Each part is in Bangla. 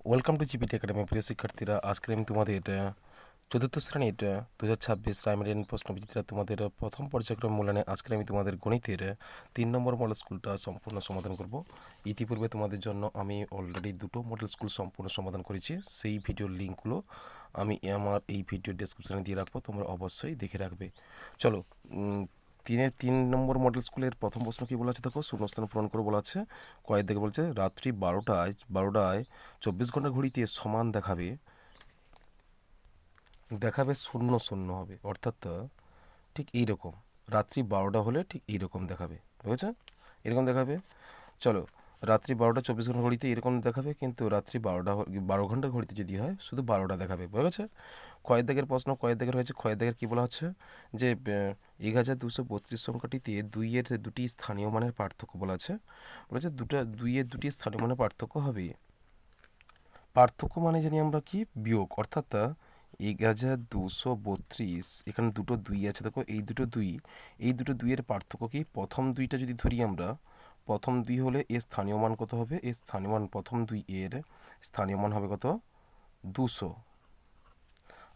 Welcome to GPT academy. প্রিয় শিক্ষার্থীরা, আজকে আমি তোমাদের চতুর্থ শ্রেণীর 2026 প্রাইমারি প্রশ্নবিচিত্রা তোমাদের প্রথম পর্যায়ক্রম মূল্যায়নে আজকে আমি তোমাদের গণিতের 3 নম্বর মডেল স্কুলটা সম্পূর্ণ সমাধান করব। ইতিপূর্বে তোমাদের জন্য আমি অলরেডি 2টো মডেল স্কুল সম্পূর্ণ সমাধান করেছি। সেই ভিডিওর লিঙ্কগুলো আমি আমার এই ভিডিও ডেসক্রিপশানে দিয়ে রাখবো, তোমরা অবশ্যই দেখে রাখবে। চলো, 3 নম্বর মডেল স্কুলের প্রথম প্রশ্ন কী বলা আছে দেখো। শূন্যস্থান পূরণ করে বলা আছে। কয়েক দিকে বলছে রাত্রি 12টায় 24 ঘন্টা ঘড়িতে সমান দেখাবে দেখাবে 0 0 হবে, অর্থাৎ ঠিক এইরকম। রাত্রি 12টা হলে ঠিক এইরকম দেখাবে, বুঝেছে? এরকম দেখাবে। চলো, রাত্রি 12টা 24 ঘন্টা ঘড়িতে এরকম দেখাবে, কিন্তু রাত্রি 12 ঘন্টা ঘড়িতে যদি হয় শুধু 12টা দেখাবে, বুঝেছে? কয়েক দাগের প্রশ্ন, কয়েক দাগের হয়েছে। কয়েক দাগের কী বলা হচ্ছে যে 1232 সংখ্যাটিতে দুইয়ের দুটি স্থানীয় মানের পার্থক্য বলা আছে। বলেছে দুইয়ের দুটি স্থানীয় মানের পার্থক্য হবে। পার্থক্য মানে জানি আমরা কি, বিয়োগ, অর্থাৎ 1232, এখানে দুটো দুই আছে দেখো, এই দুটো দুইয়ের পার্থক্য কি? প্রথম দুইটা যদি ধরি আমরা, প্রথম দুই হলে এর স্থানীয় মান কত হবে? এর স্থানীয় মান, প্রথম দুই এর স্থানীয় মান হবে কত? 200।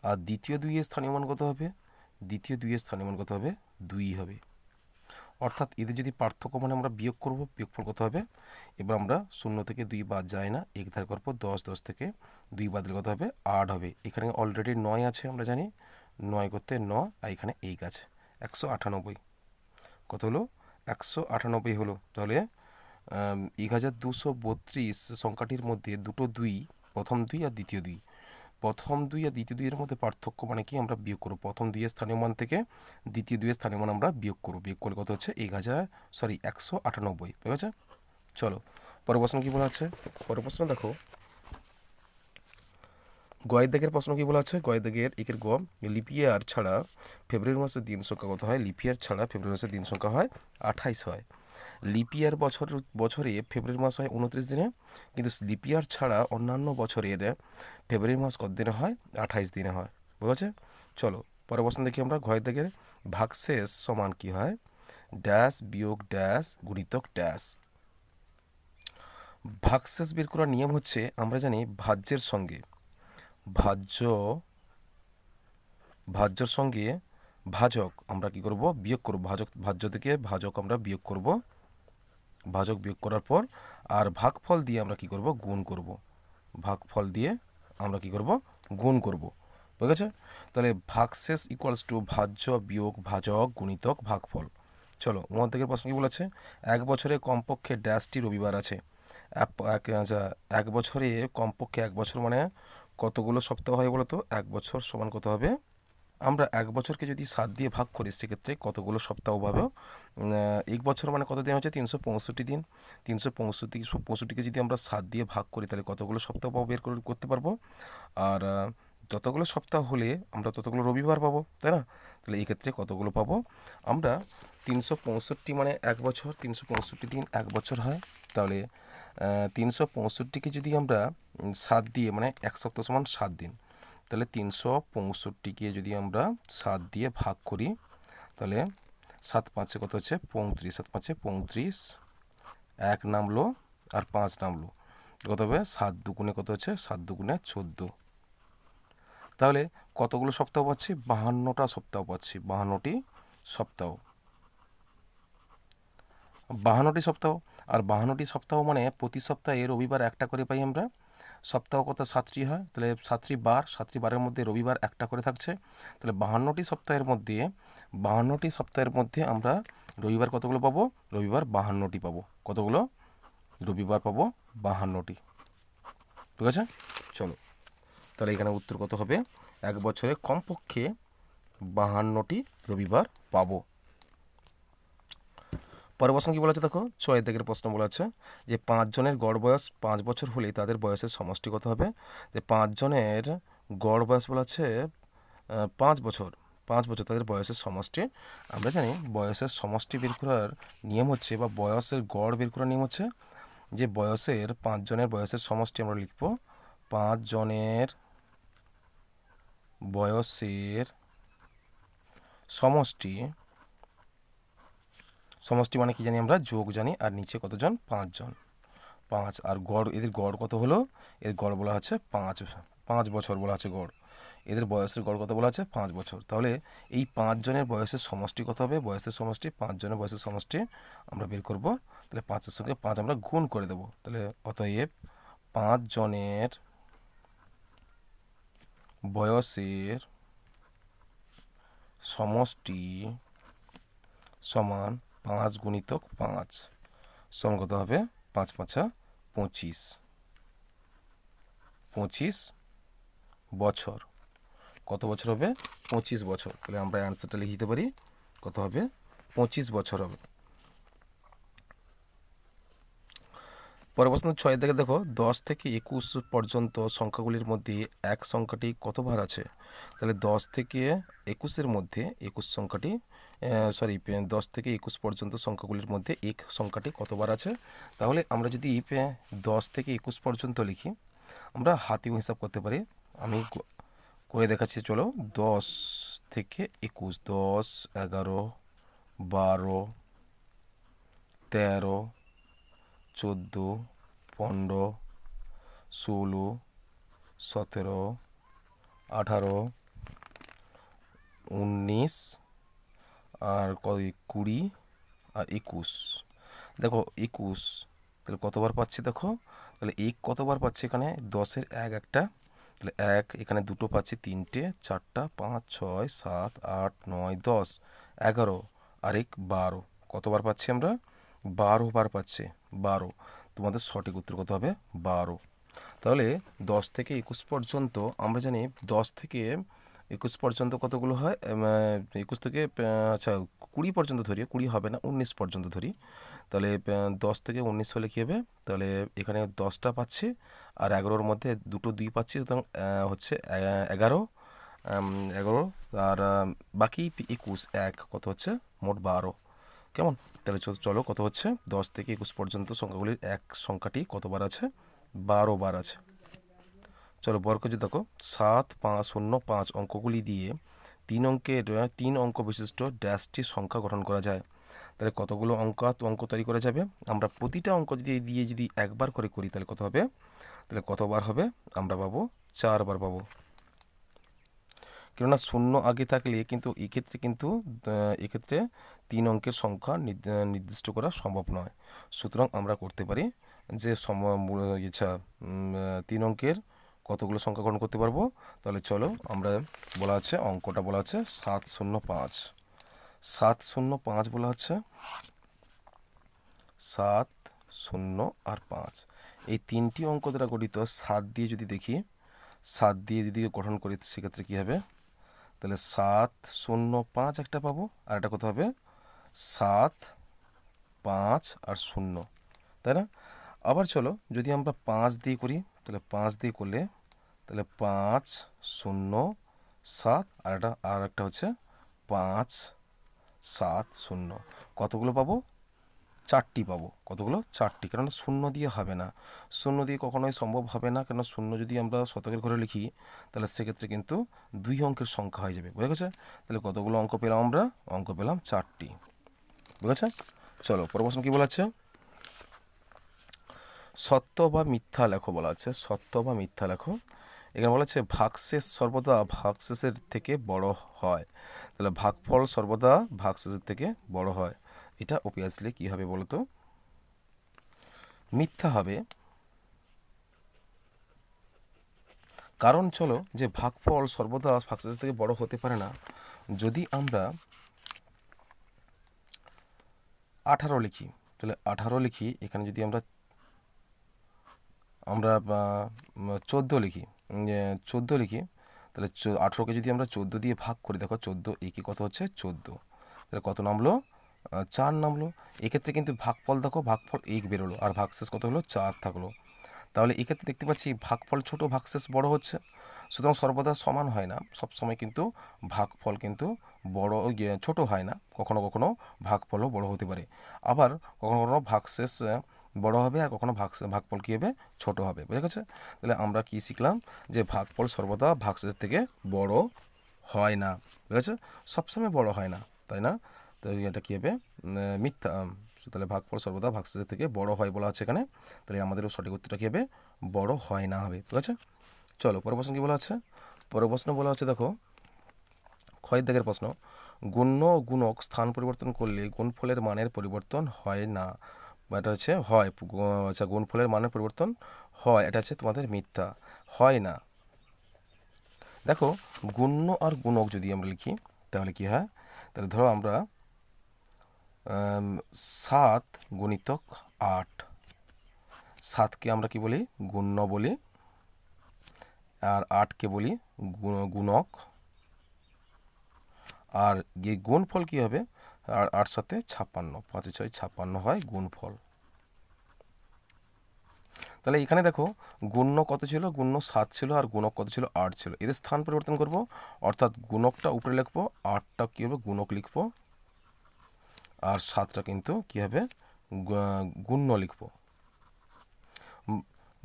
আর দ্বিতীয় দুইয়ের স্থানীয় মান কত হবে? দ্বিতীয় দুইয়ের স্থানীয় মান কত হবে? 2 হবে। অর্থাৎ এদের যদি পার্থক্য মানে আমরা বিয়োগ করব, বিয়োগফল কত হবে? এবার আমরা 0 থেকে 2 বাদ যায় না, এক ধার করব, 10 থেকে 2 বাদ দিলে কত হবে? 8 হবে। এখানে অলরেডি 9 আছে, আমরা জানি 9 করতে 9, আর এখানে 1 আছে, 198। কত হলো? 198 হলো। তাহলে 1232 সংখ্যাটির মধ্যে দুটো দুই, প্রথম দুই আর দ্বিতীয় দুই, প্রথম দুই আর দ্বিতীয় দুইয়ের মধ্যে পার্থক্য মানে কি? আমরা বিয়োগ করব। প্রথম দুইয়ের স্থানীয় মান থেকে দ্বিতীয় দুইয়ের স্থানীয় মান আমরা বিয়োগ করব। বিয়োগ করলে কত হচ্ছে? 198, ঠিক আছে? চলো, পরের প্রশ্ন কী বলা আছে? পরের প্রশ্ন দেখো, গয়ের দাগের প্রশ্ন কী বলা আছে? গয়ের দাগের একের গ, লিপিয়ার ছাড়া ফেব্রুয়ারি মাসের দিন সংখ্যা কত হয়? লিপিয়ার ছাড়া ফেব্রুয়ারি মাসের দিন সংখ্যা হয় 28 হয়। লিপিয়ার বছরে ফেব্রুয়ারি মাস হয় 29 দিনে, কিন্তু লিপিয়ার ছাড়া অন্যান্য বছরের ফেব্রুয়ারি মাস কত দিনে হয়? 28 দিনে হয়, বুঝেছে? চলো, পরের প্রশ্ন দেখি আমরা। ঘয়ের দাগের ভাগশেষ সমান কি হয়? ড্যাশ বিয়োগ ড্যাশ গুণিতক ড্যাশ। ভাগশেষ বের করার নিয়ম হচ্ছে, আমরা জানি ভাজ্যের সঙ্গে ভাজ্যর সঙ্গে ভাজক আমরা কি করব? বিয়োগ করব। ভাজ্য থেকে ভাজক আমরা বিয়োগ করব। ভাজক বিয়োগ করার পর আর ভাগফল দিয়ে আমরা কি করব? গুণ করব। ভাগফল দিয়ে আমরা কি করব? গুণ করব, বুঝে গেছে? তাহলে ভাগশেষ ইকুয়ালস টু ভাজ্য বিয়োগ ভাজক গুণিতক ভাগফল। চলো, ওর থেকে প্রশ্ন কি বলেছে? এক বছরে কমপক্ষে ড্যাশটি রবিবার আছে। এক বছরে কমপক্ষে, এক বছর মানে কতগুলো সপ্তাহ হয় বলো তো? এক বছর সমান কত হবে? আমরা এক বছরকে যদি 7 দিয়ে ভাগ করি, সেক্ষেত্রে কতগুলো সপ্তাহ পাবো? এক বছর মানে কত দিন হচ্ছে? 365 দিন। 365কে যদি আমরা 7 দিয়ে ভাগ করি, তাহলে কতগুলো সপ্তাহ পাবো বের করতে পারবো। আর যতগুলো সপ্তাহ হলে আমরা ততগুলো রবিবার পাবো, তাই না? তাহলে এই ক্ষেত্রে কতগুলো পাবো আমরা? 365 মানে এক বছর, 365 দিন এক বছর হয়। তাহলে 365কে যদি আমরা 7 দিয়ে, মানে এক সপ্তাহ সমান 7 দিন, তাহলে 365কে যদি আমরা 7 দিয়ে ভাগ করি, তাহলে 7 5 কত হচ্ছে? 35। 7 5 35, 1 নামলো আর 5 নামলো, কত হবে? 7 দুগুণে কত হচ্ছে? 7 দুগুণে 14। তাহলে কতগুলো সপ্তাহ পাচ্ছি? 52টা সপ্তাহ পাচ্ছি। 52টি সপ্তাহ, 52টি সপ্তাহ। আর 52টি সপ্তাহ মানে প্রতি সপ্তাহে রবিবার একটা করে পাই আমরা। সপ্তাহ কত? 7টি হয়, তাহলে 7টি বারের মধ্যে রবিবার একটা করে থাকছে। তাহলে 52টি সপ্তাহের মধ্যে আমরা রবিবার কতগুলো পাবো? রবিবার 52টি পাবো। কতগুলো? রবিবার পাবো 52টি, ঠিক আছে? চলো, তাহলে এখানে উত্তর কত হবে? এক বছরে কমপক্ষে 52টি রবিবার পাবো। পরের প্রশ্ন কি বলা আছে দেখো। 6 দাগের প্রশ্ন বলা আছে যে 5 জনের গড় বয়স 5 বছর হলে তাদের বয়সের সমষ্টি কত হবে? যে 5 জনের গড় বয়স বলা আছে 5 বছর। 5 বছর তাদের বয়সের সমষ্টি। আমরা জানি বয়সের সমষ্টি বের করার নিয়ম হচ্ছে, বা বয়সের গড় বের করার নিয়ম হচ্ছে, যে 5 জনের বয়সের সমষ্টি আমরা লিখব 5 জনের বয়সের সমষ্টি। সমষ্টি মানে কি জানি আমরা? যোগ জানি, আর নিচে কতজন? 5 জন। 5 আর গড়, এদের গড় কত হলো? এর গড় বলা আছে 5 বছর বলা আছে গড়। এদের বয়সের গড় কত বলা আছে? 5 বছর। তাহলে এই 5 জনের বয়সের সমষ্টি কত হবে? বয়সের সমষ্টি 5 জনের বয়সের সমষ্টি আমরা বের করব। তাহলে 5-এর সঙ্গে 5 আমরা গুণ করে দেবো। তাহলে অতএব 5 জনের বয়সের সমষ্টি সমান 5 গুণিতক 5 সমান কত হবে? 5 5 25, 25 বছর। কত বছর হবে? 25 বছর। তাহলে আমরা অ্যান্সারটা লিখে দিতে পারি, কত হবে? 25 বছর হবে। পরের প্রশ্ন 6 থেকে দেখো, 10 থেকে 21 পর্যন্ত সংখ্যাগুলির মধ্যে এক সংখ্যাটি কতবার আছে? তাহলে 10 থেকে 21-এর মধ্যে 21 সংখ্যাটি 10 থেকে 21 পর্যন্ত সংখ্যাগুলির মধ্যে এক সংখ্যাটি কতবার আছে? তাহলে আমরা যদি 10 থেকে 21 পর্যন্ত লিখি, আমরা হাতেও হিসাব করতে পারি। আমি করে দেখাচ্ছি, চলো। 10 থেকে 21, 10, 11, 12, 13, 14, 15, 16, 17, 18, 19 আর 20 আর 21। দেখো 21, তাহলে কতবার পাচ্ছি দেখো? তাহলে এক কতবার পাচ্ছি এখানে? 10-এর এক একটা, তাহলে এক এখানে দুটো পাচ্ছি, 3টে, 4টা, 5, 6, 7, 8, 9, 10, 11 আর এক 12। কতবার পাচ্ছি আমরা? 12 বার পাচ্ছি, 12। তোমাদের সঠিক উত্তর কত হবে? 12। তাহলে 10 থেকে 21 পর্যন্ত আমরা জানি, 10 থেকে 21 পর্যন্ত কতগুলো হয়? 21 থেকে আচ্ছা 20 পর্যন্ত ধরি, 20 হবে না, 19 পর্যন্ত ধরি। তাহলে 10 থেকে 19 হলে কী হবে? তাহলে এখানে 10টা পাচ্ছি আর 11-র মধ্যে দুটো 2 পাচ্ছি, সুতরাং হচ্ছে 11, 11 আর বাকি 21, এক কত হচ্ছে? মোট 12। কেমন? তাহলে চলো, কত হচ্ছে? 10 থেকে 21 পর্যন্ত সংখ্যাগুলির এক সংখ্যাটি কতবার আছে? 12 বার আছে। চলো বর্গজ দেখো, 7, 5, 0, 5 অঙ্কগুলি দিয়ে 3 অঙ্ক বিশিষ্ট ড্যাশটি সংখ্যা গঠন করা যায়। তাহলে কতগুলো অঙ্ক তৈরি করা যাবে? আমরা প্রতিটা অঙ্ক যদি একবার করে করি, তাহলে কত হবে? তাহলে কতবার হবে? আমরা পাবো 4 বার পাবো। কেননা 0 আগে থাকলে কিন্তু এক্ষেত্রে 3 অঙ্কের সংখ্যা নির্দিষ্ট করা সম্ভব নয়। সুতরাং আমরা করতে পারি যে 3 অঙ্কের কতগুলো সংখ্যা গ্রহণ করতে পারবো? তাহলে চলো, আমরা বলা আছে, অঙ্কটা বলা আছে 705। 705 বলা আছে, 7, 0 আর 5। এই 3টি অঙ্ক দ্বারা গঠিত 7 দিয়ে যদি দেখি, 7 দিয়ে যদি গঠন করি, সেক্ষেত্রে কী হবে? তাহলে 7, 0, 5 একটা পাবো, আর একটা কত হবে? 7, 5 আর 0, তাই না? আবার চলো, যদি আমরা 5 দিয়ে করি, তাহলে 5 দিয়ে করলে তাহলে 5, 0, 7 আর একটা হচ্ছে 5, 7, 0। কতগুলো পাবো? 4টি পাবো। কতগুলো? 4টি। কেননা 0 দিয়ে হবে না, 0 দিয়ে কখনোই সম্ভব হবে না। কেন 0 যদি আমরা শতকের ঘরে লিখি, তাহলে সেক্ষেত্রে কিন্তু 2 অঙ্কের সংখ্যা হয়ে যাবে। বুঝে গেছে? তাহলে কতগুলো অঙ্ক পেলাম আমরা? অঙ্ক পেলাম 4টি। বুঝেছে? চলো পরের প্রশ্ন কী বলা আছে? সত্য বা মিথ্যা লেখো বলা আছে। সত্য বা মিথ্যা লেখো। এখানে বলা আছে ভাগশেষ সর্বদা ভাগশেষের থেকে বড় হয়। তাহলে ভাগফল সর্বদা ভাগশেষের থেকে বড় হয়। এটা অবভিয়াসলি কী হবে বলো তো? মিথ্যা হবে। কারণ চলো, যে ভাগফল সর্বদা ভাগশেষের থেকে বড় হতে পারে না। যদি আমরা 18 লিখি, তাহলে 18 লিখি, এখানে যদি আমরা 14 লিখি, 14 লিখি, তাহলে 18কে যদি আমরা 14 দিয়ে ভাগ করি, দেখো 14 একে কত হচ্ছে? 14। তাহলে কত নামলো? 4 নামলো। এক্ষেত্রে কিন্তু ভাগফল দেখো, ভাগফল 1 বেরোলো আর ভাগশেষ কত হলো? 4 থাকলো। তাহলে এক্ষেত্রে দেখতে পাচ্ছি ভাগফল ছোট, ভাগশেষ বড় হচ্ছে। সুতরাং সর্বদা সমান হয় না, সবসময় কিন্তু ভাগফল কিন্তু বড় ছোট হয় না। কখনো কখনো ভাগফলও বড় হতে পারে, আবার কখনো কখনো ভাগশেষ বড় হবে আর কখনো ভাগফল কী হবে? ছোট হবে। বুঝে গেছে? তাহলে আমরা কি শিখলাম? যে ভাগফল সর্বদা ভাগশেষ থেকে বড় হয় না। বুঝেছে? সবসময় বড় হয় না, তাই না? তো এটা কী হবে? মিথ্যা, তাহলে ভাগফল সর্বদা ভাগশেষের থেকে বড় হয় বলা আছে এখানে। তাহলে আমাদেরও সঠিক উত্তরটা কী হবে? বড় হয় না হবে। ঠিক আছে, চলো পরের প্রশ্ন কী বলা আছে? পরের প্রশ্ন বলা হচ্ছে দেখো, ক্ষয়ের দাগের প্রশ্ন, গুণ্য ও গুণক স্থান পরিবর্তন করলে গুণফলের মানের পরিবর্তন হয় না, বা এটা হচ্ছে হয়। আচ্ছা, গুণফলের মানের পরিবর্তন হয়, এটা হচ্ছে তোমাদের মিথ্যা, হয় না। দেখো, গুণ্য আর গুণক যদি আমরা লিখি তাহলে কি হয়? তাহলে ধরো আমরা 7 গুণিতক 8, 7কে আমরা কি বলি? গুণ্য বলি, আর 8কে বলি গুণক। আর এই গুণফল কি হবে? আর 8 সাথে 56, 5 6 56 হয় গুণফল। তাহলে এখানে দেখো, গুণ্য কত ছিল? গুণ্য 7 ছিল, আর গুণক কত ছিল? 8 ছিল। এদের স্থান পরিবর্তন করব, অর্থাৎ গুণকটা উপরে লিখবো, 8টা কী হবে? গুণক লিখবো, আর 7টা কিন্তু কী হবে? গুণ্য লিখবো।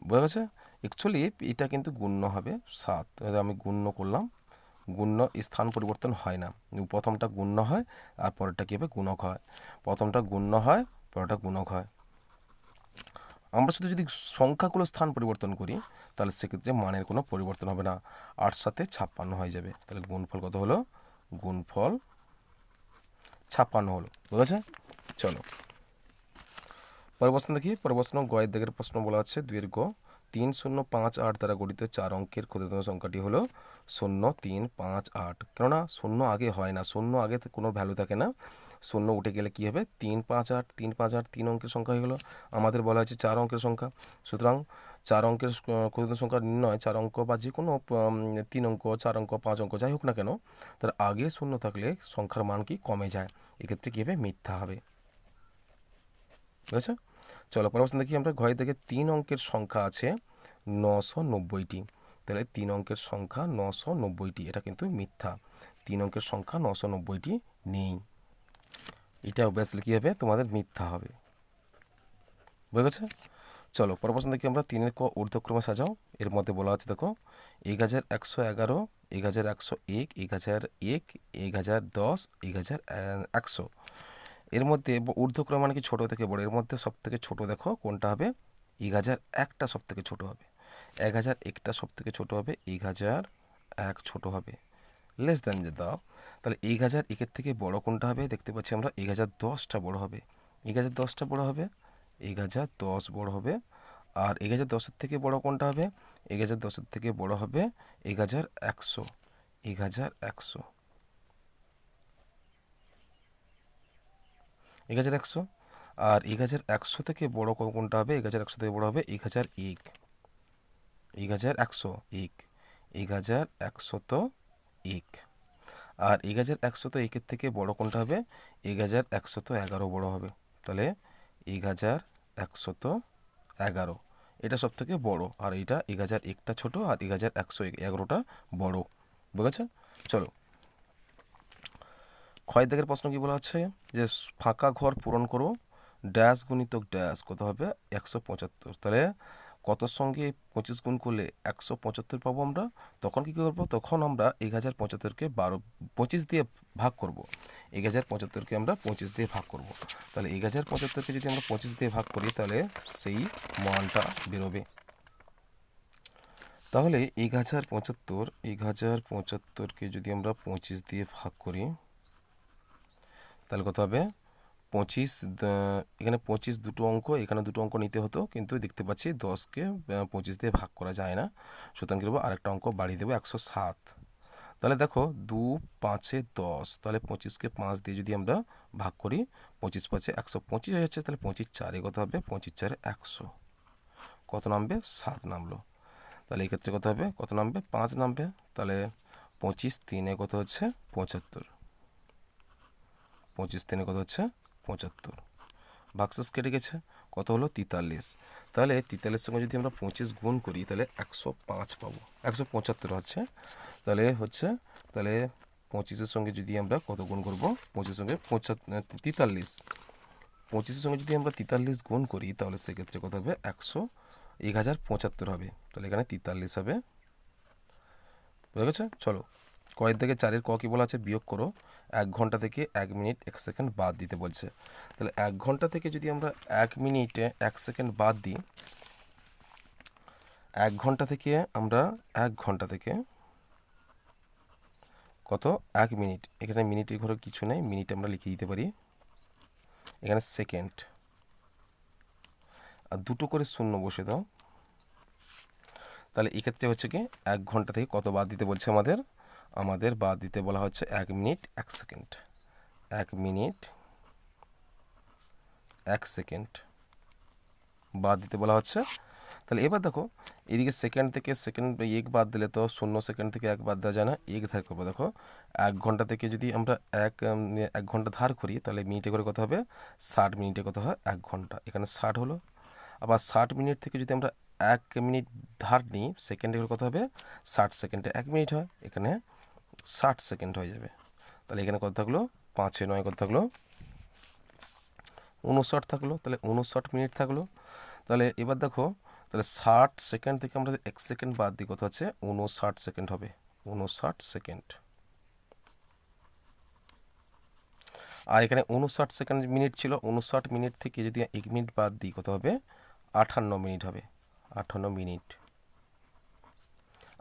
বোঝা গেছে? অ্যাকচুয়ালি এটা কিন্তু গুণ্য হবে 7, আমি গুণ্য করলাম। গুণ্য স্থান পরিবর্তন হয় না, প্রথমটা গুণ্য হয় আর পরেরটা কী হবে? গুণক হয়। প্রথমটা গুণ্য হয়, পরেরটা গুণক হয়। আমরা শুধু যদি সংখ্যাগুলো স্থান পরিবর্তন করি তাহলে সেক্ষেত্রে মানের কোনো পরিবর্তন হবে না, 8 সাথে 56 হয়ে যাবে। তাহলে গুণফল কত হলো? গুণফল 56 হলো। বুঝেছে? চলো পরের প্রশ্ন দেখি। পরের প্রশ্ন গয়ের দাগের প্রশ্ন বলা আছে, 2 গ, 3058 দ্বারা গঠিত 4 অঙ্কের ক্ষুদ্রতম সংখ্যাটি হলো 0358। কেননা 0 আগে হয় না, 0 আগে কোনো ভ্যালু থাকে না, 0 উঠে গেলে কী হবে? 358, 358 3 অঙ্কের সংখ্যা হয়ে গেলো। আমাদের বলা হয়েছে 4 অঙ্কের সংখ্যা, সুতরাং 4 অঙ্কের ক্ষুদ্রতম সংখ্যা নির্ণয়, 4 অঙ্ক বা যে কোনো 3 অঙ্ক, 4 অঙ্ক, 5 অঙ্ক যাই হোক না কেন, তার আগে 0 থাকলে সংখ্যার মান কি কমে যায়, এক্ষেত্রে কী হবে? মিথ্যা হবে। বুঝেছো? চলো পরের প্রশ্ন দেখি আমরা। ঘরের দিকে 3 অঙ্কের সংখ্যা আছে 990টি। তাহলে 3 অঙ্কের সংখ্যা 990টি, এটা কিন্তু মিথ্যা। 3 অঙ্কের সংখ্যা 990টি নেই, এটা অবভিয়াসলি কী হবে? তোমাদের মিথ্যা হবে। বুঝে গেছে? চলো পরের প্রশ্ন দেখি আমরা। 3-এর ক ঊর্ধ্বক্রমে সাজাও। এর মধ্যে বলা আছে দেখো, 1111, 1101, 1001, 1010, 1100। এর মধ্যে ঊর্ধ্বক্রম মানে কি? ছোট থেকে বড়। এর মধ্যে সব থেকে ছোট দেখো কোনটা হবে? 1001টা সব থেকে ছোট হবে, 1001টা সব থেকে ছোট হবে, 1001 ছোট হবে, লেস দেন যে দাও। তাহলে 1001-এর থেকে বড় কোনটা হবে? দেখতে পাচ্ছি আমরা 1010টা বড় হবে, 1010টা বড় হবে, 1010 বড় হবে। আর 1010-এর থেকে বড় কোনটা হবে? 1010-এর থেকে বড় হবে 1100, 1100, 1100। আর 1100 থেকে বড় কোনটা হবে? 1100 থেকে বড় হবে 1001, 1101, 1101। আর 1101-এর থেকে বড় কোনটা হবে? 1111 বড় হবে। তাহলে 1111, এটা সব থেকে বড়, আর এটা 1001টা ছোট, আর 1111টা বড়। বুঝেছ? চলো ক্ষয় দাগের প্রশ্ন কি বলা আছে? যে ফাঁকা ঘর পূরণ করো, ড্যাশ গুণিতক ড্যাশ কত হবে? 175। তাহলে কতর সঙ্গে 25 গুণ করলে 175 পাবো আমরা? তখন কী করবো? তখন আমরা 1075-কে 25 দিয়ে ভাগ করব। 1075-কে আমরা 25 দিয়ে ভাগ করব। তাহলে 1075-কে যদি আমরা 25 দিয়ে ভাগ করি তাহলে সেই মানটা বেরোবে। তাহলে 1075-কে যদি আমরা 25 দিয়ে ভাগ করি তাহলে কত হবে? 25, এখানে 25 দুটো অঙ্ক, এখানে দুটো অঙ্ক নিতে হতো, কিন্তু দেখতে পাচ্ছি 10কে 25 দিয়ে ভাগ করা যায় না, সুতরাং কী করবো? আরেকটা অঙ্ক বাড়িয়ে দেবো, 107। তাহলে দেখো 2 5-এ 10, তাহলে 25-কে 5 দিয়ে যদি আমরা ভাগ করি, 25 5-এ 125 হয়ে যাচ্ছে। তাহলে 25 4-এ কত হবে? 25 4-এ 100, কত নামবে? 7 নামলো। তাহলে এই ক্ষেত্রে কত হবে? কত নামবে? 5 নামবে। তাহলে 25 3-এ কত হচ্ছে? 75, 25 3-এ কত হচ্ছে? 75। ভাগশেষ কেটে গেছে, কত হলো? 43। তাহলে 43-এর সঙ্গে যদি আমরা 25 গুণ করি তাহলে 105 পাবো, 175 হচ্ছে। তাহলে 25-এর সঙ্গে যদি আমরা কত গুণ করবো? 25-এর সঙ্গে 43, 25-এর সঙ্গে যদি আমরা 43 গুণ করি তাহলে সেক্ষেত্রে কত হবে? 1075 হবে। তাহলে এখানে 43 হবে। বুঝে গেছে? চলো কয়ের দিকে 4-এর ক কি বলা আছে? বিয়োগ করো 1 ঘন্টা থেকে 1 মিনিট 1 সেকেন্ড বাদ দিতে বলছে। তাহলে 1 ঘন্টা থেকে যদি আমরা 1 মিনিটে 1 সেকেন্ড বাদ দিই, 1 ঘন্টা থেকে আমরা 1 ঘন্টা থেকে কত 1 মিনিট, এখানে মিনিটের ঘরে কিছু নেই, মিনিট আমরা লিখে দিতে পারি, এখানে সেকেন্ড, আর দুটো করে শূন্য বসে দাও। তাহলে এক্ষেত্রে হচ্ছে কি 1 ঘন্টা থেকে কত বাদ দিতে বলছে আমাদের বাদ দিতে বলা হচ্ছে 1 মিনিট 1 সেকেন্ড, 1 মিনিট 1 সেকেন্ড বাদ দিতে বলা হচ্ছে। তাহলে এবার দেখো এদিকে সেকেন্ড থেকে সেকেন্ড 1 বাদ দিলে তো 0 সেকেন্ড থেকে 1 বাদ দেওয়া যায় না, 1 ধার করবো। দেখো 1 ঘন্টা থেকে যদি আমরা 1 ঘন্টা ধার করি, তাহলে মিনিটে করে কত হবে, 60 মিনিটে কত হয় 1 ঘন্টা, এখানে 60 হলো। আবার 60 মিনিট থেকে যদি আমরা 1 মিনিট ধার নিই, সেকেন্ডে করে কত হবে, 60 সেকেন্ডে 1 মিনিট হয়, এখানে 60 সেকেন্ড হয়ে যাবে। তাহলে এখানে কত থাকলো, 5 9 কত থাকলো, 59 থাকলো। তাহলে 59 মিনিট থাকলো। তাহলে এবার দেখো, তাহলে 60 সেকেন্ড থেকে আমরা 1 সেকেন্ড বাদ দিই, কত হচ্ছে 59 সেকেন্ড হবে, 59 সেকেন্ড। আর এখানে 59 সেকেন্ড মিনিট ছিল, 59 মিনিট থেকে যদি 1 মিনিট বাদ দিই, কত হবে, 58 মিনিট হবে, 58 মিনিট।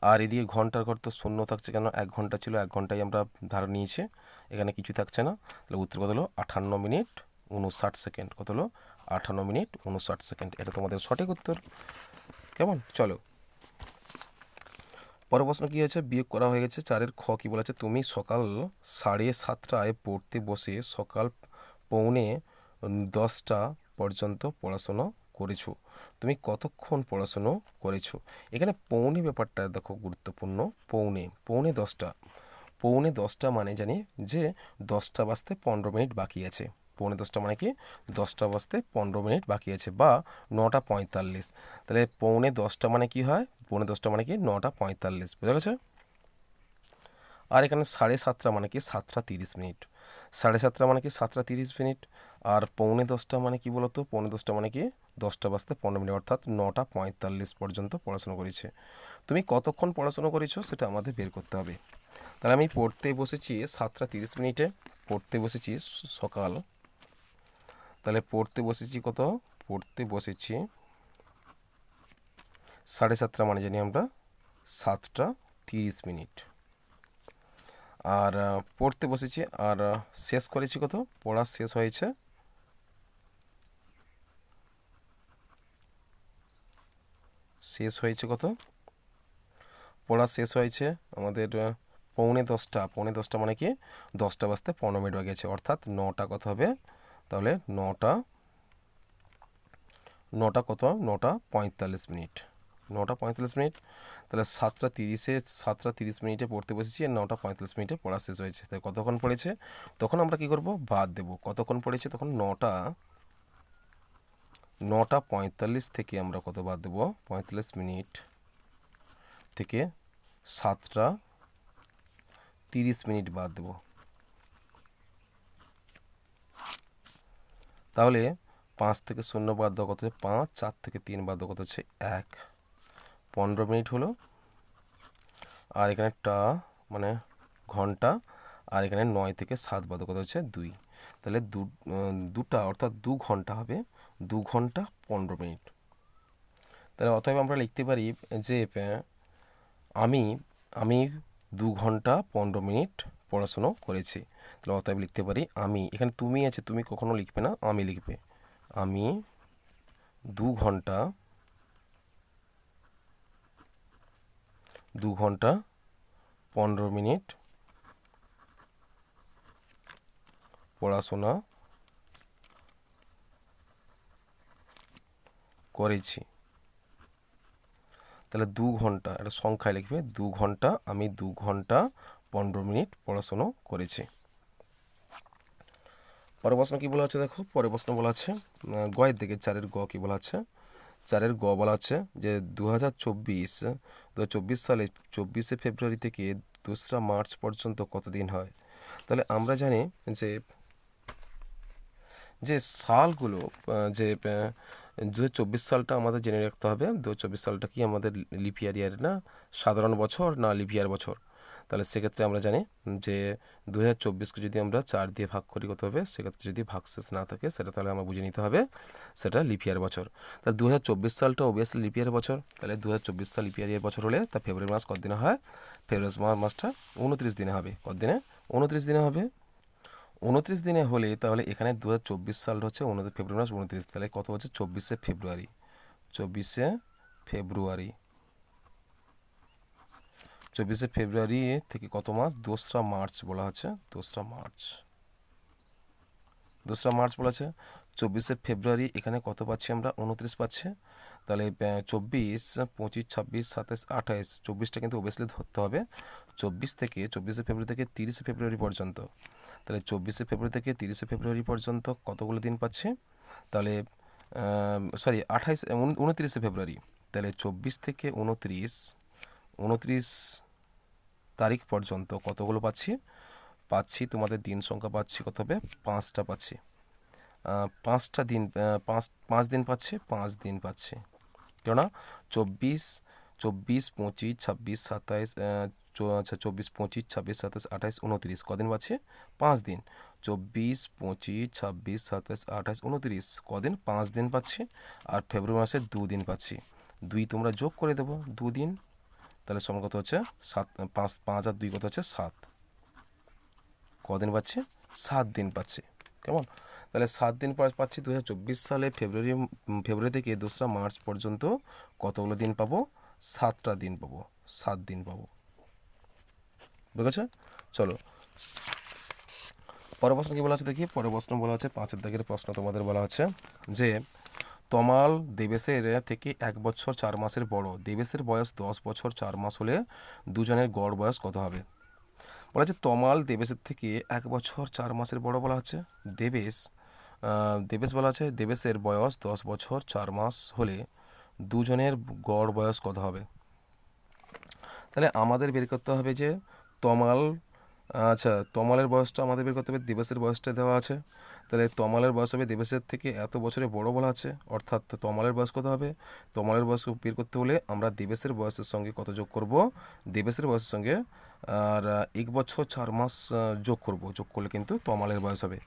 আর এদিকে ঘন্টার ঘর তো শূন্য থাকছে, কেন 1 ঘন্টা ছিল, 1 ঘন্টায় আমরা ধারা নিয়েছি, এখানে কিছু থাকছে না। তাহলে উত্তর কত হলো, 58 মিনিট 59 সেকেন্ড। কত হলো, 58 মিনিট 59 সেকেন্ড। এটা তোমাদের সঠিক উত্তর। কেমন, চলো পরের প্রশ্ন কী হয়েছে, বিয়োগ করা হয়ে গেছে। 4-এর খ কী বলেছে, তুমি সকাল 7:30টায় পড়তে বসে সকাল 9:45 পর্যন্ত পড়াশুনো করেছো, তুমি কতক্ষণ পড়াশুনো করেছো। এখানে পৌনে ব্যাপারটা দেখো গুরুত্বপূর্ণ, পৌনে 10টা, পৌনে 10টা মানে জানি যে 10টা বাজতে 15 মিনিট বাকি আছে। পৌনে 10টা মানে কি, 10টা বাজতে 15 মিনিট বাকি আছে, বা 9:45। তাহলে পৌনে 10টা মানে কি হয়, পৌনে 10টা মানে কি 9:45, বুঝা গেছে। আর এখানে 7:30 মানে কি 7:30 মিনিট, 7:30 মানে কি 7:30 মিনিট। আর পৌনে 10টা মানে কি বলতো, পৌনে 10টা মানে কি 10টা বাজতে 15 মিনিট, অর্থাৎ 9:45 পর্যন্ত পড়াশোনা করেছে। তুমি কতক্ষণ পড়াশোনা করেছো সেটা আমাদের বের করতে হবে। তাহলে আমি পড়তে বসেছি 7:30 মিনিটে, পড়তে বসেছি সকাল, তাহলে পড়তে বসেছি কত, পড়তে বসেছি 7:30 মানে জানি আমরা 7:30 মিনিট। আর পড়তে বসেছি, আর শেষ করেছি কত, পড়া শেষ হয়েছে কত, পড়া শেষ হয়েছে আমাদের পৌনে 10টা, পৌনে 10টা মানে কি 10টা বাজতে 15 মিনিট বাকি আছে, অর্থাৎ 9টা কত হবে, তাহলে 9টা কত, 9:45 মিনিট, 9:45 মিনিট। তাহলে 7:30 মিনিটে পড়তে বসেছি, আর 9:45 মিনিটে পড়া শেষ হয়েছে। তাই কতক্ষণ পড়েছে, তখন আমরা কি করব, বাদ দেব। কতক্ষণ পড়েছে, তখন 9:45 থেকে আমরা কত বাদ দেব, 45 মিনিট থেকে 7:30 মিনিট বাদ দেব। তাহলে 5 থেকে 0 বাদ দেওয়া কত হচ্ছে 5, 4 থেকে 3 বাদ দেওয়া কত হচ্ছে 1, 15 মিনিট হলো। আর এখানে টা মানে ঘন্টা, আর এখানে 9 থেকে 7 বাদ কত হচ্ছে 2, তাহলে দুটা অর্থাৎ 2 ঘন্টা হবে, 2 ঘন্টা 15 মিনিট। তাহলে অতএব আমরা লিখতে পারি যে আমি আমি 2 ঘন্টা 15 মিনিট পড়াশুনো করেছি। তাহলে অতএব লিখতে পারি আমি, এখানে তুমি আছে, তুমি কখনো লিখবে না, আমি লিখবে, আমি 2 ঘন্টা 15 মিনিট পড়াশোনা করেছি। তাহলে 2 ঘন্টা, এটা সংখ্যায় লিখবে, 2 ঘন্টা, আমি 2 ঘন্টা 15 মিনিট পড়াশুনো করেছি। পরের প্রশ্ন কী বলা আছে, দেখো পরের প্রশ্ন বলা আছে গয়ের দিকে 4-এর গ কী বলা আছে, 4-এর গ বলা আছে যে 2024 সালে 24শে ফেব্রুয়ারি থেকে 2রা মার্চ পর্যন্ত কত দিন হয়। তাহলে আমরা জানি যে সালগুলো, যে 2024 সালটা আমাদের জেনে রাখতে হবে, 2024 সালটা কি আমাদের লিপ ইয়ার না সাধারণ বছর না লিপ ইয়ার বছর। তাহলে সেক্ষেত্রে আমরা জানি যে 2024কে যদি আমরা 4 দিয়ে ভাগ করি কত হবে, সেক্ষেত্রে যদি ভাগশেষ না থাকে সেটা তাহলে আমরা বুঝে নিতে হবে সেটা লিপ ইয়ার বছর। তাহলে 2024 সালটা অবভিয়াসলি লিপ ইয়ার বছর। তাহলে 2024 সাল লিপ ইয়ার বছর হলে তা ফেব্রুয়ারি মাস কত দিনে হয়? ফেব্রুয়ারি মাসটা 29 দিনে হবে। কত দিনে? 29 দিনে হবে। 29 দিনে হলে তাহলে এখানে 2024 সালটা হচ্ছে ফেব্রুয়ারি মাস 29, তাহলে কত হচ্ছে? 24শে ফেব্রুয়ারি। 24শে ফেব্রুয়ারি 24শে ফেব্রুয়ারি থেকে কত মাস? 2রা মার্চ বলা হচ্ছে। 2রা মার্চ 2রা মার্চ বলা আছে। 24শে ফেব্রুয়ারি এখানে কত পাচ্ছি আমরা? 29 পাচ্ছি। তাহলে 24, 25, 26, 27, 28, 24টা কিন্তু অবভিয়াসলি ধরতে হবে। 24শে ফেব্রুয়ারি থেকে 30শে ফেব্রুয়ারি পর্যন্ত, তাহলে 24শে ফেব্রুয়ারি থেকে 30শে ফেব্রুয়ারি পর্যন্ত কতগুলো দিন পাচ্ছি? তাহলে 29শে ফেব্রুয়ারি, তাহলে 24 থেকে 29 তারিখ পর্যন্ত কতগুলো পাচ্ছি তোমাদের দিন সংখ্যা পাচ্ছি কত হবে? 5টা পাচ্ছি। 5টা দিন, 5 দিন পাচ্ছি, 5 দিন পাচ্ছি। কেননা 24, 25, 26, 27, আচ্ছা 24, 25, 26, 27, 28, 29 কদিন পাচ্ছি? 5 দিন। 24, 25, 26, 27, 28, 29 কদিন? 5 দিন পাচ্ছি। আর ফেব্রুয়ারি মাসে 2 দিন পাচ্ছি। 2 তোমরা যোগ করে দেবো, 2 দিন। তাহলে সমান কত হচ্ছে? 7, 5 আর 2 কত হচ্ছে? 7। কদিন পাচ্ছি? 7 দিন পাচ্ছি। কেমন? তাহলে 7 দিন পাচ্ছি 2024 সালে ফেব্রুয়ারি থেকে 2রা মার্চ পর্যন্ত কতগুলো দিন পাবো? 7টা দিন পাবো। 7 দিন পাবো। বুঝেছো? চলো পরের প্রশ্ন কি বলা আছে দেখি। পরের প্রশ্ন বলা আছে 5 দাগের প্রশ্ন তোমাদের বলা আছে যে তমাল দেবেশের থেকে 1 বছর 4 মাসের বড়। দেবেশের বয়স 10 বছর 4 মাস হলে দুজনের গড় বয়স কত হবে? বলা আছে তমাল দেবেশের থেকে 1 বছর 4 মাসের বড় বলা আছে। দেবেশ বলা আছে দেবেশের বয়স 10 বছর 4 মাস হলে দুজনের গড় বয়স কত হবে? তাহলে আমাদের বের করতে হবে যে তমাল, আচ্ছা তমালের বয়সটা আমাদের বের করতে হবে, দেবেশের বয়সটা দেওয়া আছে। তাহলে তমালের বয়স হবে দেবেশের থেকে এত বছরে বড় বলা আছে, অর্থাৎ তমালের বয়স কত হবে? তমালের বয়স বের করতে হলে আমরা দেবেশের বয়সের সঙ্গে কত যোগ করব? দেবেশের বয়সের সঙ্গে আর 1 বছর 4 মাস যোগ করব। যোগ করলে কিন্তু তমালের বয়স হবে।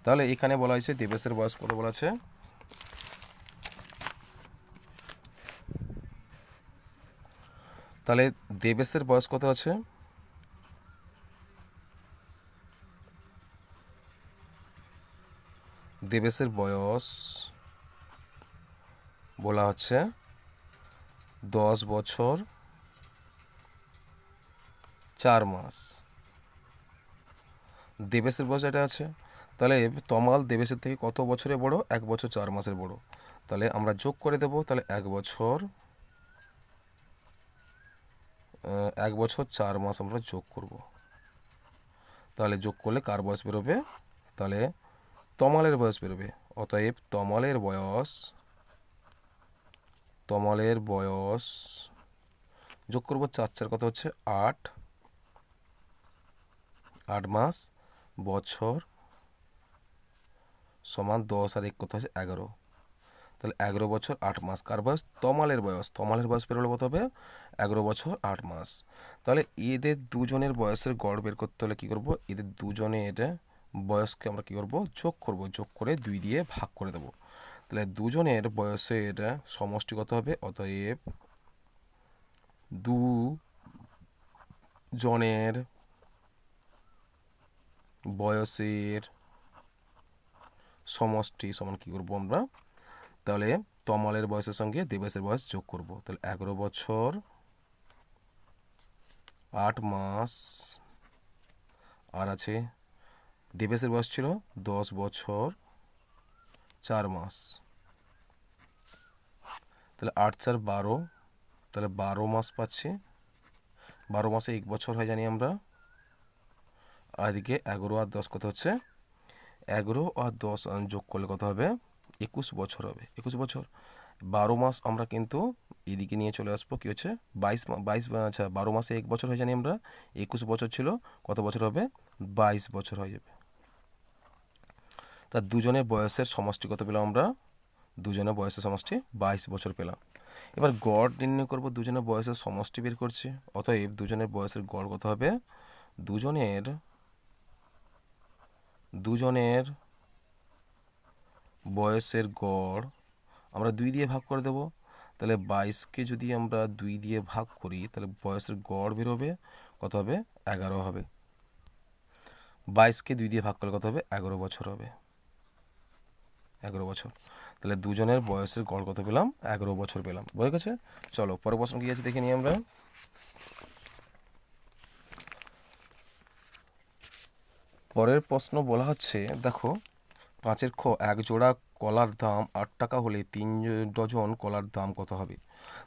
তাহলে এখানে বলা হয়েছে দেবেশের বয়স কত বলা আছে? তাহলে দেবেশের বয়স কত আছে? দেবেশের বয়স বলা হচ্ছে 10 বছর 4 মাস। দেবেশের বয়স এটা আছে। তাহলে তমাল দেবেশের থেকে কত বছরে বড়? 1 বছর 4 মাসের বড়। তাহলে আমরা যোগ করে দেব। তাহলে 1 বছর 4 মাস আমরা যোগ করব। তাহলে যোগ করলে কার বয়স বেরোবে? তাহলে তমালের বয়স বেরোবে। অতএব তমালের বয়স যোগ করব 4 4 কত হচ্ছে? 8 মাস বছর সমান 10 আর 1 কত হচ্ছে? 11। তাহলে 11 বছর 8 মাস কার বয়স? তমালের বয়স। তমালের বয়স বেরোলে কত হবে? 11 বছর 8 মাস। তাহলে এদের দুজনের বয়সের গড় বের করতে হলে কী করব? এদের দুজনের বয়সকে আমরা কী করব? যোগ করব। যোগ করে 2 দিয়ে ভাগ করে দেবো। তাহলে দুজনের বয়সের সমষ্টি কত হবে? অতএব দুজনের বয়সের সমষ্টি সমান কী করব আমরা? তাহলে তমালের বয়সের সঙ্গে দেবেশের বয়স যোগ করব। তাহলে 11 বছর 8 মাস আর আছে দেবেশের বয়স ছিল 10 বছর 4 মাস। তাহলে 8 4 12, তাহলে 12 মাস পাচ্ছি। 12 মাসে 1 বছর হয় জানি আমরা। আর এদিকে 11 আর 10 কত হচ্ছে? 11 আর 10 যোগ করলে কত হবে? 21 বছর হবে। 21 বছর 12 মাস আমরা কিন্তু এদিকে নিয়ে চলে আসবো। কী হচ্ছে? 22, আচ্ছা 12 মাসে 1 বছর হয় জানি আমরা। 21 বছর ছিল, কত বছর হবে? 22 বছর হয়ে যাবে। তার দুজনের বয়সের সমষ্টি কত পেলাম আমরা? দুজনের বয়সের সমষ্টি 22 বছর পেলাম। এবার গড় নির্ণয় করব, দুজনের বয়সের সমষ্টি বের করছি। অতএব দুজনের বয়সের গড় কত হবে, দুজনের বয়সের গড় আমরা 2 দিয়ে ভাগ করে দেব। তাহলে 22কে যদি আমরা 2 দিয়ে ভাগ করি তাহলে বয়সের গড় বেরোবে কত হবে, 11 হবে। 22কে 2 দিয়ে ভাগ করলে কত হবে, 11 বছর হবে, 11 বছর। তাহলে দুজনের বয়সের গড় কত পেলাম, 11 বছর পেলাম। বুঝে গেছে? চলো পরের প্রশ্ন কি আছে দেখে নিই আমরা। পরের প্রশ্ন বলা হচ্ছে, দেখো 5-এর খ, এক জোড়া কলার দাম 8 টাকা হলে 3 ডজন কলার দাম কত হবে?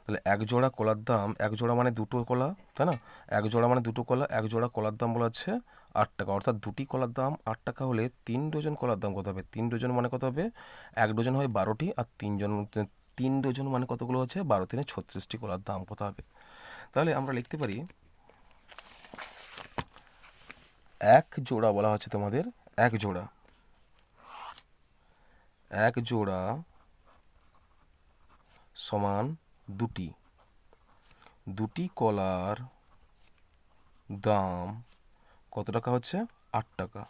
তাহলে এক জোড়া কলার দাম, এক জোড়া মানে দুটো কলা, তাই না? এক জোড়া মানে দুটো কলা, এক জোড়া কলার দাম বলা হচ্ছে 8 টাকা, অর্থাৎ দুটি কলার দাম 8 টাকা হলে 3 ডজন কলার দাম কত হবে? 3 ডজন মানে কত হবে, 1 ডজন হয় 12টি, আর 3 ডজন মানে কতগুলো হচ্ছে, 12 3 36টি কলার দাম কত হবে? তাহলে আমরা লিখতে পারি, এক জোড়া বলা হচ্ছে তোমাদের, এক জোড়া সমান দুটি কলার দাম কত টাকা হচ্ছে, 8 টাকা।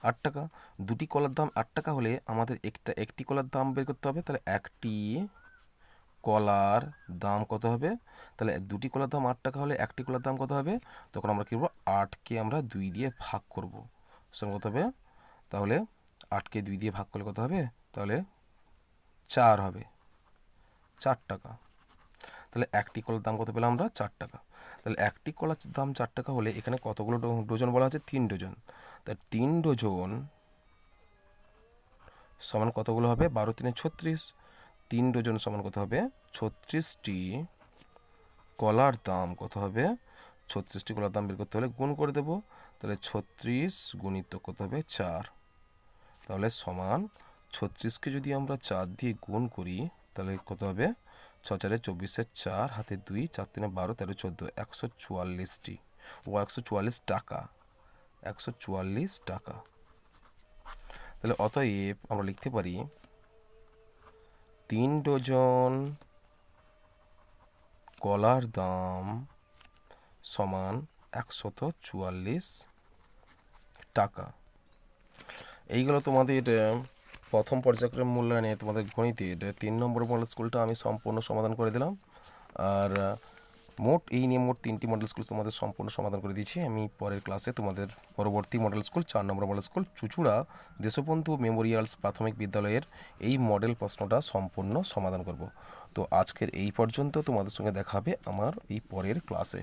8 টাকা, দুটি কলার দাম 8 টাকা হলে আমাদের একটি কলার দাম বের করতে হবে। তাহলে একটি কলার দাম কত হবে, তাহলে দুটি কলার দাম 8 টাকা হলে একটি কলার দাম কত হবে, তখন আমরা কী করবো, 8কে আমরা 2 দিয়ে ভাগ করব, সঙ্গে কত হবে, তাহলে 8কে 2 দিয়ে ভাগ করলে কত হবে, তাহলে 4 হবে, 4 টাকা। তাহলে একটি কলার দাম কত পেলাম আমরা, 4 টাকা। তাহলে একটি কলার দাম 4 টাকা হলে এখানে কতগুলো ডজন বলা আছে, 3 ডজন। তাই 3 ডজন সমান কতগুলো হবে, 12 3 36। 3 ডজন সমান কত হবে, 36টি কলার দাম কত হবে, 36টি কলার দাম বের করতে হলে গুণ করে দেব। তাহলে 36 গুণিত কত হবে, 4। তাহলে সমান 36কে যদি আমরা 4 দিয়ে গুণ করি তাহলে কত হবে, 6 4 24, 4 হাতে 2, 4 3 12, 13 14, 144টি ও 144 টাকা, 144 টাকা। তাহলে অতএব আমরা লিখতে পারি 3 ডজন কলার দাম সমান 144 টাকা। এইগুলো তোমাদের প্রথম পর্যায়ক্রম মূল্যায়নে তোমাদের গণিতের 3 নম্বর মডেল স্কুলটা আমি সম্পূর্ণ সমাধান করে দিলাম। আর মোট 3টি মডেল স্কুল তোমাদের সম্পূর্ণ সমাধান করে দিয়েছি। আমি পরের ক্লাসে তোমাদের পরবর্তী মডেল স্কুল 4 নম্বর মডেল স্কুল চুঁচুড়া দেশবন্ধু মেমোরিয়ালস প্রাথমিক বিদ্যালয়ের এই মডেল প্রশ্নটা সম্পূর্ণ সমাধান করব। তো আজকের এই পর্যন্ত, তোমাদের সঙ্গে দেখা হবে আমার এই পরের ক্লাসে।